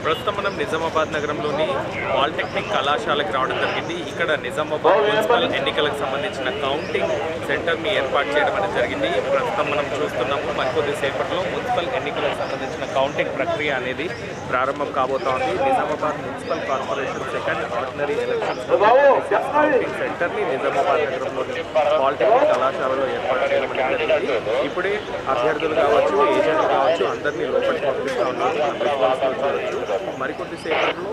ప్రస్తుతం మనం నిజామాబాద్ నగరంలోని పాలిటెక్నిక్ కళాశాలకు రావడం జరిగింది. ఇక్కడ నిజామాబాద్ మున్సిపల్ ఎన్నికలకు సంబంధించిన కౌంటింగ్ సెంటర్ని ఏర్పాటు చేయడం అనేది జరిగింది. ప్రస్తుతం మనం చూస్తున్నాము మరికొద్ది సేపట్లో మున్సిపల్ ఎన్నికలకు సంబంధించిన కౌంటింగ్ ప్రక్రియ అనేది ప్రారంభం కాబోతోంది. Nizamabad municipal corporation second ordinary elections counting సెంటర్ని నిజామాబాద్ నగరంలోని పాలిటెక్నిక్ కళాశాలలో ఏర్పాటు చేయడం అనేది జరిగింది. ఇప్పుడే అభ్యర్థులు కావచ్చు, ఏజెంట్లు కావచ్చు, అందరినీ లోపలికి పంపిస్తూ ఉన్నారు. మరికొద్ది సేపట్లో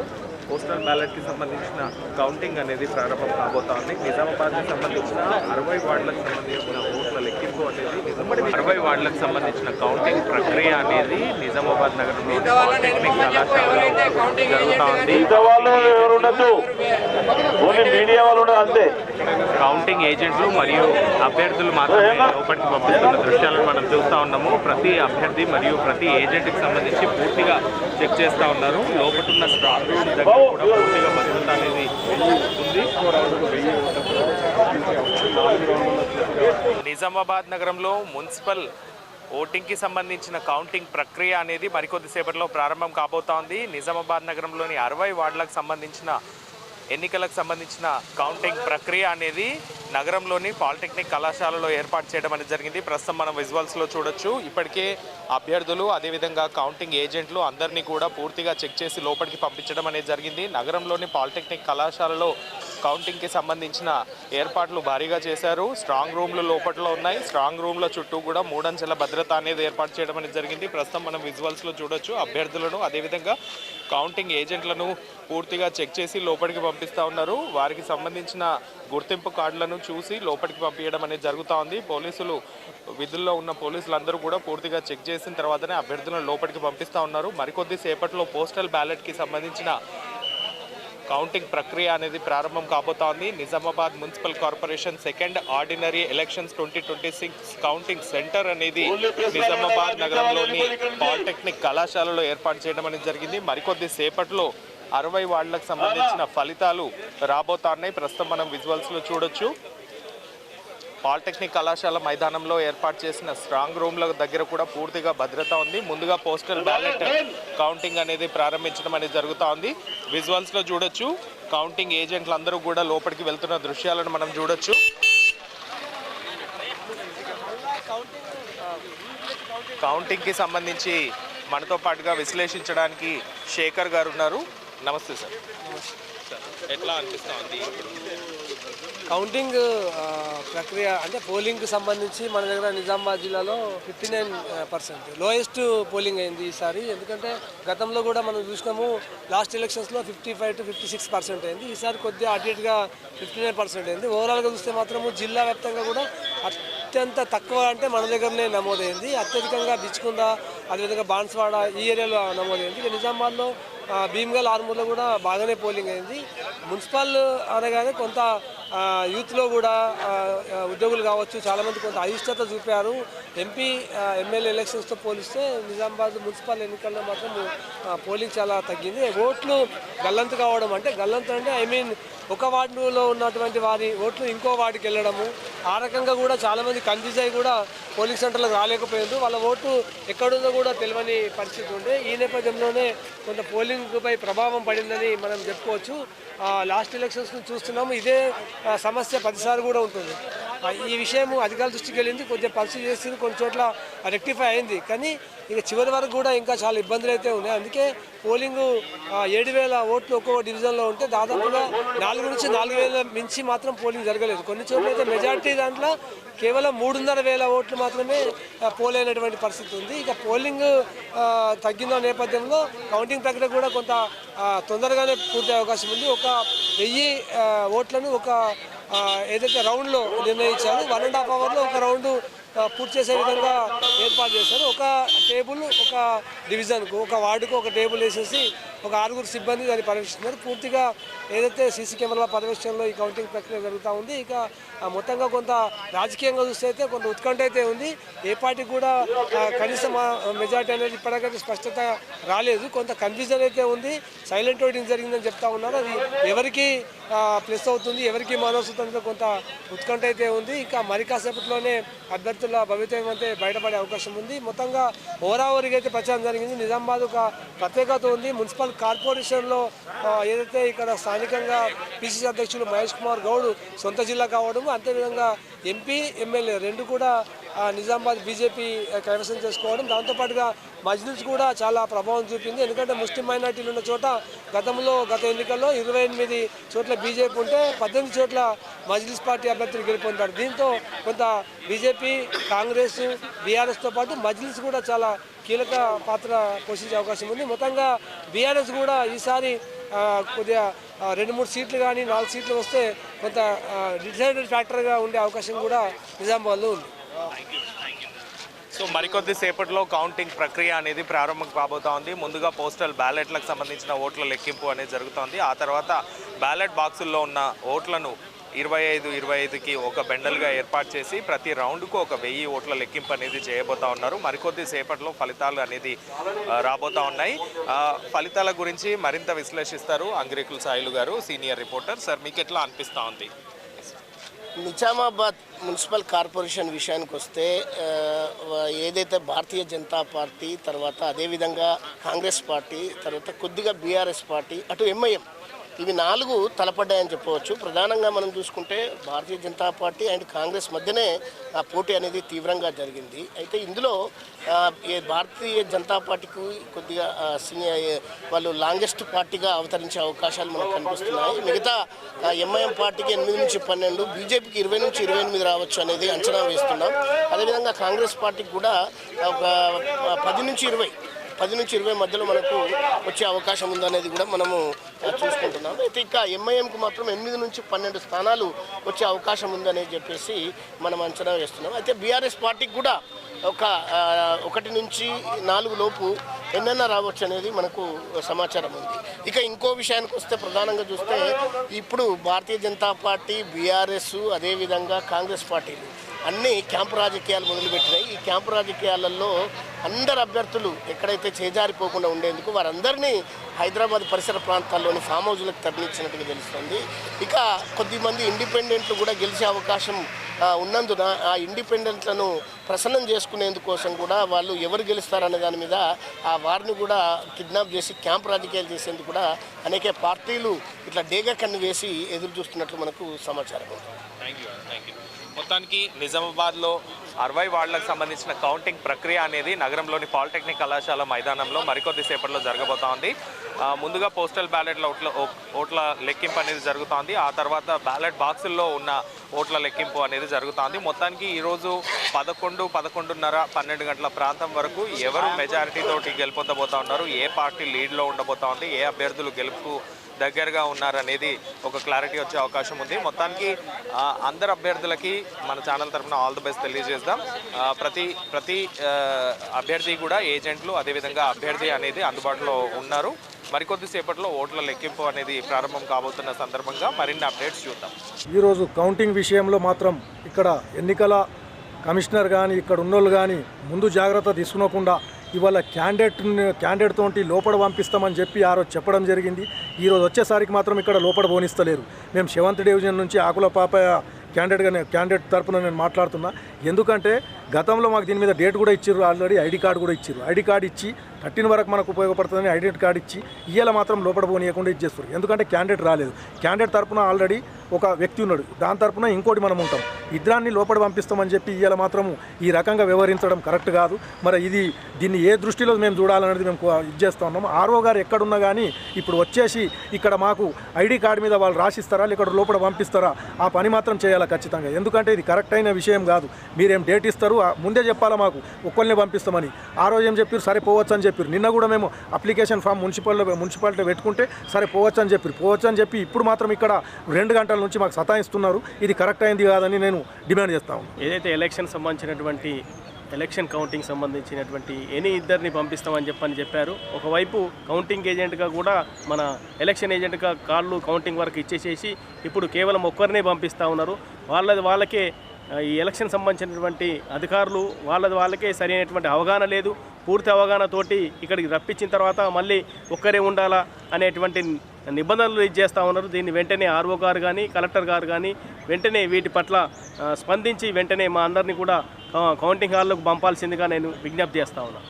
పోస్టల్ బ్యాలెట్కి సంబంధించిన కౌంటింగ్ అనేది ప్రారంభం కాబోతోంది. నిజామాబాద్కి సంబంధించిన 60 వార్డులకు సంబంధించిన ఓట్ల లెక్కింపు అనేది 60 వార్డులకు సంబంధించిన కౌంటింగ్ ప్రక్రియ అనేది నిజామాబాద్ నగరంలో పాలిటెక్నిక్ కళాశాలలో జరుగుతోంది. కౌంటింగ్ ఏజెంట్లు మరియు అభ్యర్థులు మాత్రమే లోపలికి పంపిస్తున్న దృశ్యాలను మనం చూస్తూ ఉన్నాము. ప్రతి అభ్యర్థి మరియు ప్రతి ఏజెంట్కి సంబంధించి పూర్తిగా చెక్ చేస్తూ ఉన్నారు. లోపల ఉన్న స్ట్రాంగ్ రూమ్ దగ్గర కూడా పూర్తిగా భద్రత అనేది ఉంది. నిజామాబాద్ నగరంలో మున్సిపల్ ఓటింగ్కి సంబంధించిన కౌంటింగ్ ప్రక్రియ అనేది మరికొద్ది సేపట్లో ప్రారంభం కాబోతోంది. నిజామాబాద్ నగరంలోని 60 వార్డులకు సంబంధించిన ఎన్నికలకు సంబంధించిన కౌంటింగ్ ప్రక్రియ అనేది నగరంలోని పాలిటెక్నిక్ కళాశాలలో ఏర్పాటు చేయడం అనేది జరిగింది. ప్రస్తుతం మనం విజువల్స్లో చూడొచ్చు. ఇప్పటికే అభ్యర్థులు అదేవిధంగా కౌంటింగ్ ఏజెంట్లు అందరినీ కూడా పూర్తిగా చెక్ చేసి లోపలికి పంపించడం అనేది జరిగింది. నగరంలోని పాలిటెక్నిక్ కళాశాలలో కౌంటింగ్కి సంబంధించిన ఏర్పాట్లు భారీగా చేశారు. స్ట్రాంగ్ రూమ్లు లోపట్లో ఉన్నాయి. స్ట్రాంగ్ రూమ్ల చుట్టూ కూడా 3 అంచెల భద్రత అనేది ఏర్పాటు చేయడం అనేది జరిగింది. ప్రస్తుతం మనం విజువల్స్లో చూడొచ్చు. అభ్యర్థులను అదేవిధంగా కౌంటింగ్ ఏజెంట్లను పూర్తిగా చెక్ చేసి లోపలికి పంపిస్తూ ఉన్నారు. వారికి సంబంధించిన గుర్తింపు కార్డులను చూసి లోపలికి పంపించడం అనేది జరుగుతూ ఉంది. పోలీసులు విధుల్లో ఉన్న పోలీసులందరూ కూడా పూర్తిగా చెక్ చేసిన తర్వాతనే అభ్యర్థులను లోపలికి పంపిస్తూ ఉన్నారు. మరికొద్ది సేపట్లో పోస్టల్ బ్యాలెట్కి సంబంధించిన కౌంటింగ్ ప్రక్రియ అనేది ప్రారంభం కాబోతోంది. Nizamabad municipal corporation second ordinary elections 2026 counting centre అనేది నిజామాబాద్ నగరంలోని పాలిటెక్నిక్ కళాశాలలో ఏర్పాటు చేయడం అనేది జరిగింది. మరికొద్ది సేపట్లో 60 వార్డులకు సంబంధించిన ఫలితాలు రాబోతున్నాయి. ప్రస్తుతం మనం విజువల్స్లో చూడొచ్చు. పాలిటెక్నిక్ కళాశాల మైదానంలో ఏర్పాటు చేసిన స్ట్రాంగ్ రూమ్ల దగ్గర కూడా పూర్తిగా భద్రత ఉంది. ముందుగా పోస్టల్ బ్యాలెట్ కౌంటింగ్ అనేది ప్రారంభించడం అనేది జరుగుతూ ఉంది. విజువల్స్లో చూడొచ్చు. కౌంటింగ్ ఏజెంట్లు అందరూ కూడా లోపలికి వెళ్తున్న దృశ్యాలను మనం చూడొచ్చు. కౌంటింగ్కి సంబంధించి మనతో పాటుగా విశ్లేషించడానికి శేఖర్ గారు ఉన్నారు. నమస్తే సార్. ఎట్లా అనిపిస్తూ ఉంది కౌంటింగ్ ప్రక్రియ? అంటే పోలింగ్కి సంబంధించి మన దగ్గర నిజామాబాద్ జిల్లాలో 59% లోయెస్ట్ పోలింగ్ అయింది ఈసారి. ఎందుకంటే గతంలో కూడా మనం చూసినాము, లాస్ట్ ఎలక్షన్స్లో 55 to 56% అయింది. ఈసారి కొద్దిగా అటు ఇటుగా 59% అయింది. ఓవరాల్గా చూస్తే మాత్రము జిల్లా వ్యాప్తంగా కూడా అత్యంత తక్కువ అంటే మన దగ్గరనే నమోదైంది. అత్యధికంగా బిచ్కుంద, అదేవిధంగా బాన్స్వాడ ఈ ఏరియాలో నమోదైంది. ఇక నిజామాబాద్లో భీమ్గల్, ఆర్మూర్లో కూడా బాగానే పోలింగ్ అయింది. మున్సిపల్ అనగానే కొంత యూత్లో కూడా ఉద్యోగులు కావచ్చు, చాలామంది కొంత అయిష్టత చూపారు. ఎంపీ ఎమ్మెల్యే ఎలక్షన్స్తో పోలిస్తే నిజామాబాద్ మున్సిపల్ ఎన్నికల్లో మాత్రం పోలింగ్ చాలా తగ్గింది. ఓట్లు గల్లంతు కావడం, అంటే గల్లంతు అంటే ఒక వార్డులో ఉన్నటువంటి వారి ఓట్లు ఇంకో వార్డుకి వెళ్ళడము, ఆ రకంగా కూడా చాలామంది కన్ఫ్యూజ్ అయ్యి కూడా పోలింగ్ సెంటర్లకు రాలేకపోయింది. వాళ్ళ ఓటు ఎక్కడుందో కూడా తెలియని పరిస్థితి ఉండే. ఈ నేపథ్యంలోనే కొంత పోలింగ్పై ప్రభావం పడిందని మనం చెప్పుకోవచ్చు. లాస్ట్ ఎలక్షన్స్ చూస్తున్నాము, ఇదే సమస్య 10 సార్లు కూడా ఉంటుంది. ఈ విషయం అధికారుల దృష్టికి వెళ్ళింది, కొద్దిగా పరిస్థితి చేసింది, కొన్ని చోట్ల రెక్టిఫై అయింది. కానీ ఇక చివరి వరకు కూడా ఇంకా చాలా ఇబ్బందులు అయితే ఉన్నాయి. అందుకే పోలింగ్ 7,000 ఓట్లు ఒక్కో డివిజన్లో ఉంటే దాదాపుగా 4 నుంచి 4,000 మించి మాత్రం పోలింగ్ జరగలేదు. కొన్ని చోట్ల అయితే మెజార్టీ దాంట్లో కేవలం 3,500 ఓట్లు మాత్రమే పోల్ అయినటువంటి పరిస్థితి ఉంది. ఇక పోలింగ్ తగ్గిన నేపథ్యంలో కౌంటింగ్ ప్రక్రియ కూడా కొంత తొందరగానే పూర్తయ్యే అవకాశం ఉంది. 1,000 ఓట్లను ఏదైతే రౌండ్లో నిర్ణయించారు, 1.5 అవర్లో ఒక రౌండ్ పూర్తి చేసే విధంగా ఏర్పాటు చేశారు. ఒక టేబుల్ ఒక డివిజన్కు, ఒక వార్డుకు ఒక టేబుల్ వేసేసి ఒక 6 సిబ్బంది దాన్ని పర్యవేక్షిస్తున్నారు. పూర్తిగా ఏదైతే సీసీ కెమెరాల పర్యవేక్షణలో ఈ కౌంటింగ్ ప్రక్రియ జరుగుతూ ఉంది. ఇక మొత్తంగా కొంత రాజకీయంగా చూస్తే అయితే కొంత ఉత్కంఠ అయితే ఉంది. ఏ పార్టీ కూడా కనీసం మెజార్టీ అనేది ఇప్పటికైతే స్పష్టత రాలేదు. కొంత కన్ఫ్యూజన్ అయితే ఉంది. సైలెంట్ ఓటింగ్ జరిగిందని చెప్తా ఉన్నారు. అది ఎవరికి ప్లస్ అవుతుంది, ఎవరికి మైనస్ అవుతుంది కొంత ఉత్కంఠ అయితే ఉంది. ఇంకా మరి కాసేపట్లోనే అభ్యర్థుల భవితవ్యం అయితే బయటపడే అవకాశం అవకాశం ఉంది. మొత్తంగా ఓవరావరిగా అయితే ప్రచారం జరిగింది. నిజామాబాద్ ఒక ప్రత్యేకత ఉంది. మున్సిపల్ కార్పొరేషన్లో ఏదైతే ఇక్కడ స్థానికంగా పిసిసి అధ్యక్షులు మహేష్ కుమార్ గౌడ్ సొంత జిల్లా కావడం, అంతేవిధంగా ఎంపీ ఎమ్మెల్యే రెండు కూడా నిజామాబాద్ బీజేపీ కైవసం చేసుకోవడం, దాంతోపాటుగా మజ్లిస్ కూడా చాలా ప్రభావం చూపింది. ఎందుకంటే ముస్లిం మైనార్టీలు ఉన్న చోట గత ఎన్నికల్లో 28 చోట్ల బీజేపీ ఉంటే 18 చోట్ల మజ్లిస్ పార్టీ అభ్యర్థులు గెలుపొందారు. దీంతో కొంత బీజేపీ, కాంగ్రెస్, బీఆర్ఎస్తో పాటు మజ్లిస్ కూడా చాలా కీలక పాత్ర పోషించే అవకాశం ఉంది. మొత్తంగా బీఆర్ఎస్ కూడా ఈసారి కొద్దిగా 2-3 సీట్లు కానీ 4 సీట్లు వస్తే కొంత డిసైడెడ్ ఫ్యాక్టర్గా ఉండే అవకాశం కూడా నిజామాబాద్లో ఉంది. సో మరికొద్ది సేపట్లో కౌంటింగ్ ప్రక్రియ అనేది ప్రారంభం కాబోతా ఉంది. ముందుగా పోస్టల్ బ్యాలెట్లకు సంబంధించిన ఓట్ల లెక్కింపు అనేది జరుగుతోంది. ఆ తర్వాత బ్యాలెట్ బాక్సుల్లో ఉన్న ఓట్లను 25-25కి ఒక బెండల్గా ఏర్పాటు చేసి ప్రతి రౌండ్కు ఒక 1000 ఓట్ల లెక్కింపు అనేది చేయబోతా ఉన్నారు. మరికొద్ది సేపట్లో ఫలితాలు అనేది రాబోతా ఉన్నాయి. ఫలితాల గురించి మరింత విశ్లేషిస్తారు అంగిరేకుల సాయిలు గారు, సీనియర్ రిపోర్టర్. సార్, మీకు ఎట్లా అనిపిస్తూ ఉంది? నిజామాబాద్ మున్సిపల్ కార్పొరేషన్ విషయానికి వస్తే ఏదైతే భారతీయ జనతా పార్టీ, తర్వాత అదేవిధంగా కాంగ్రెస్ పార్టీ, తర్వాత కొద్దిగా బీఆర్ఎస్ పార్టీ, అటు ఎంఐఎం, ఇవి 4 తలపడ్డాయని చెప్పవచ్చు. ప్రధానంగా మనం చూసుకుంటే భారతీయ జనతా పార్టీ అండ్ కాంగ్రెస్ మధ్యనే ఆ పోటీ అనేది తీవ్రంగా జరిగింది. అయితే ఇందులో భారతీయ జనతా పార్టీకి కొద్దిగా వాళ్ళు లాంగెస్ట్ పార్టీగా అవతరించే అవకాశాలు మనకు కనిపిస్తున్నాయి. మిగతా ఎంఐఎం పార్టీకి 8-12, బీజేపీకి 20-28 రావచ్చు అనేది అంచనా వేస్తున్నాం. అదేవిధంగా కాంగ్రెస్ పార్టీకి కూడా ఒక 10-20 మధ్యలో మనకు వచ్చే అవకాశం ఉందనేది కూడా మనము చూసుకుంటున్నాం. అయితే ఇక ఎంఐఎంకి మాత్రం 8-12 స్థానాలు వచ్చే అవకాశం ఉందని చెప్పేసి మనం అంచనా వేస్తున్నాం. అయితే బీఆర్ఎస్ పార్టీకి కూడా ఒక 1-4 లోపు ఎన్నైనా రావచ్చు అనేది మనకు సమాచారం ఉంది. ఇక ఇంకో విషయానికి వస్తే ప్రధానంగా చూస్తే ఇప్పుడు భారతీయ జనతా పార్టీ, బీఆర్ఎస్, అదేవిధంగా కాంగ్రెస్ పార్టీలు అన్నీ క్యాంపు రాజకీయాలు మొదలుపెట్టినాయి. ఈ క్యాంపు రాజకీయాలలో అందరు అభ్యర్థులు ఎక్కడైతే చేజారిపోకుండా ఉండేందుకు వారందరినీ హైదరాబాద్ పరిసర ప్రాంతాల్లోని ఫామ్ హౌస్లకు తరలించినట్టుగా తెలుస్తుంది. ఇక కొద్దిమంది ఇండిపెండెంట్లు కూడా గెలిచే అవకాశం ఉన్నందున ఆ ఇండిపెండెంట్లను ప్రసన్నం చేసుకునేందుకోసం కూడా వాళ్ళు ఎవరు గెలుస్తారనే దాని మీద వారిని కూడా కిడ్నాప్ చేసి క్యాంప్ రాజకీయాలు చేసేందుకు కూడా అనేక పార్టీలు ఇట్లా డేగా కన్ను వేసి ఎదురు చూస్తున్నట్లు మనకు సమాచారం ఉంది. మొత్తానికి నిజామాబాద్లో 60 వార్డులకు సంబంధించిన కౌంటింగ్ ప్రక్రియ అనేది నగరంలోని పాలిటెక్నిక్ కళాశాల మైదానంలో మరికొద్ది సేపట్లో జరగబోతా ఉంది. ముందుగా పోస్టల్ బ్యాలెట్ల ఓట్ల లెక్కింపు అనేది జరుగుతోంది. ఆ తర్వాత బ్యాలెట్ బాక్సుల్లో ఉన్న ఓట్ల లెక్కింపు అనేది జరుగుతోంది. మొత్తానికి ఈరోజు 11, 11:30, 12 గంటల ప్రాంతం వరకు ఎవరు మెజారిటీ తోటి గెలుపొందబోతా ఉన్నారు, ఏ పార్టీ లీడ్లో ఉండబోతా ఉంది, ఏ అభ్యర్థులు గెలుపుకు దగ్గరగా ఉన్నారనేది ఒక క్లారిటీ వచ్చే అవకాశం ఉంది. మొత్తానికి అందరు అభ్యర్థులకి మన ఛానల్ తరఫున ఆల్ ది బెస్ట్ తెలియజేద్దాం. ప్రతి అభ్యర్థి కూడా ఏజెంట్లు, అదేవిధంగా అభ్యర్థి అనేది అందుబాటులో ఉన్నారు. మరికొద్ది సేపట్లో ఓట్ల లెక్కింపు అనేది ప్రారంభం కాబోతున్న సందర్భంగా మరిన్ని అప్డేట్స్ చూద్దాం. ఈరోజు కౌంటింగ్ విషయంలో మాత్రం ఇక్కడ ఎన్నికల కమిషనర్ కానీ ఇక్కడ ఉన్నోళ్ళు కానీ ముందు జాగ్రత్త తీసుకోకుండా ఇవాళ క్యాండిడేట్ తోటి లోపల పంపిస్తామని చెప్పి ఆ రోజు చెప్పడం జరిగింది. ఈరోజు వచ్చేసరికి మాత్రం ఇక్కడ లోపల పోనిస్తలేరు. మేము 7th డివిజన్ నుంచి ఆకుల పాపయ్య క్యాండిడేట్ తరపున నేను మాట్లాడుతున్నా. ఎందుకంటే గతంలో మాకు దీని మీద డేట్ కూడా ఇచ్చారు, ఆల్రెడీ ఐడి కార్డు కూడా ఇచ్చారు. ఐడి కార్డు ఇచ్చి 13 వరకు మనకు ఉపయోగపడుతుందని ఐడి కార్డు ఇచ్చి ఇవాళ మాత్రం లోపల పోనీయకుండా ఇచ్చేస్తారు. ఎందుకంటే క్యాండిడేట్ రాలేదు. క్యాండిడేట్ తరపున ఆల్రెడీ ఒక వ్యక్తి ఉన్నాడు, దాని తరపున ఇంకోటి మనం ఉంటాం. ఇద్దరాన్ని లోపల పంపిస్తామని చెప్పి ఇవాళ మాత్రము ఈ రకంగా వ్యవహరించడం కరెక్ట్ కాదు. మరి దీన్ని ఏ దృష్టిలో మేము చూడాలనేది మేము ఇది చేస్తూ ఉన్నాము. ఆర్ఓ గారు ఎక్కడున్నా కానీ ఇప్పుడు వచ్చేసి ఇక్కడ మాకు ఐడి కార్డు మీద వాళ్ళు రాసిస్తారా లేకపోతే లోపల పంపిస్తారా, ఆ పని మాత్రం చేయాలి ఖచ్చితంగా. ఎందుకంటే ఇది కరెక్ట్ అయిన విషయం కాదు. మీరేం డేట్ ఇస్తారు ముందే చెప్పాలా, మాకు ఒక్కరిని పంపిస్తామని. ఆ రోజు ఏం చెప్పారు, సరే పోవచ్చు అని చెప్పారు. నిన్న కూడా మేము అప్లికేషన్ ఫామ్ మున్సిపాలిటీ పెట్టుకుంటే సరే పోవచ్చు అని చెప్పి ఇప్పుడు మాత్రం ఇక్కడ 2 గంటల నుంచి మాకు సతాయిస్తున్నారు. ఇది కరెక్ట్ అయింది కాదని నేను డిమాండ్ చేస్తాను. ఏదైతే ఎలక్షన్ కౌంటింగ్ సంబంధించినటువంటి ఇద్దరిని పంపిస్తామని చెప్పారు. ఒకవైపు కౌంటింగ్ ఏజెంట్గా కూడా మన ఎలక్షన్ ఏజెంట్గా కాళ్ళు కౌంటింగ్ వరకు ఇచ్చేసేసి ఇప్పుడు కేవలం ఒక్కరినే పంపిస్తూ ఉన్నారు. వాళ్ళకే ఈ ఎలక్షన్ సంబంధించినటువంటి అధికారులు వాళ్ళకే సరైనటువంటి అవగాహన లేదు. పూర్తి అవగాహనతోటి ఇక్కడికి రప్పించిన తర్వాత మళ్ళీ ఒక్కరే ఉండాలా అనేటువంటి నిబంధనలు ఇచ్చేస్తూ ఉన్నారు. దీన్ని వెంటనే ఆర్ఓ గారు కానీ కలెక్టర్ గారు కానీ వెంటనే వీటి పట్ల స్పందించి వెంటనే మా అందరినీ కూడా కౌంటింగ్ హాల్లోకి పంపాల్సిందిగా నేను విజ్ఞప్తి చేస్తా ఉన్నాను.